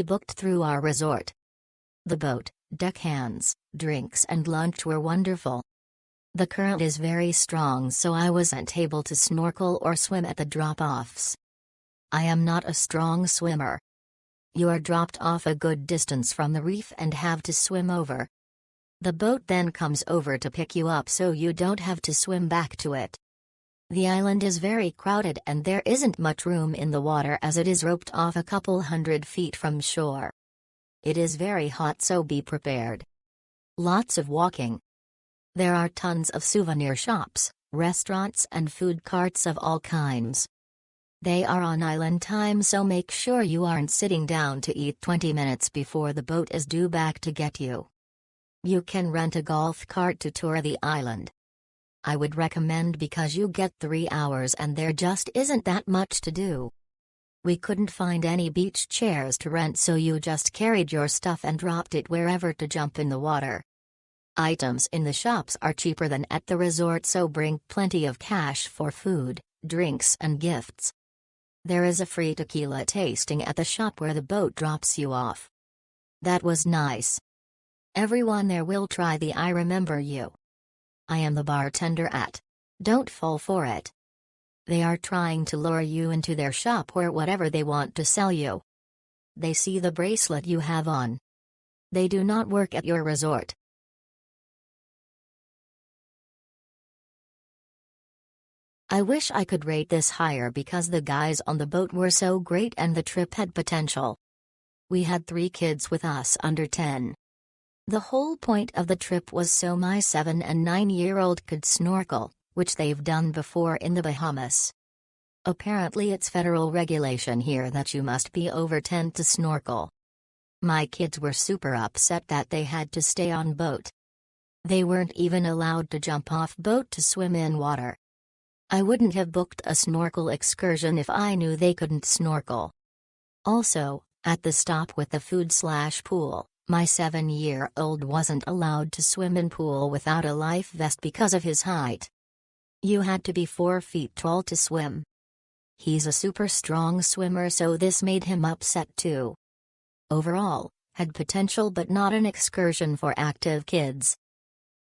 booked through our resort. The boat, deckhands, drinks and lunch were wonderful. The current is very strong, so I wasn't able to snorkel or swim at the drop-offs. I am not a strong swimmer. You are dropped off a good distance from the reef and have to swim over. The boat then comes over to pick you up so you don't have to swim back to it. The island is very crowded and there isn't much room in the water as it is roped off a couple 100 feet from shore. It is very hot, so be prepared. Lots of walking. There are tons of souvenir shops, restaurants and food carts of all kinds. They are on island time, so make sure you aren't sitting down to eat 20 minutes before the boat is due back to get you. You can rent a golf cart to tour the island. I would recommend because you get 3 hours and there just isn't that much to do. We couldn't find any beach chairs to rent, so you just carried your stuff and dropped it wherever to jump in the water. Items in the shops are cheaper than at the resort, so bring plenty of cash for food, drinks and gifts. There is a free tequila tasting at the shop where the boat drops you off. That was nice. Everyone there will try the "I remember you. I am the bartender" at. Don't fall for it. They are trying to lure you into their shop or whatever they want to sell you. They see the bracelet you have on. They do not work at your resort. I wish I could rate this higher because the guys on the boat were so great and the trip had potential. We had 3 kids with us under 10. The whole point of the trip was so my 7 and 9-year-old could snorkel, which they've done before in the Bahamas. Apparently it's federal regulation here that you must be over 10 to snorkel. My kids were super upset that they had to stay on boat. They weren't even allowed to jump off boat to swim in water. I wouldn't have booked a snorkel excursion if I knew they couldn't snorkel. Also, at the stop with the food/pool, my 7-year-old wasn't allowed to swim in pool without a life vest because of his height. You had to be 4 feet tall to swim. He's a super strong swimmer, so this made him upset too. Overall, had potential but not an excursion for active kids.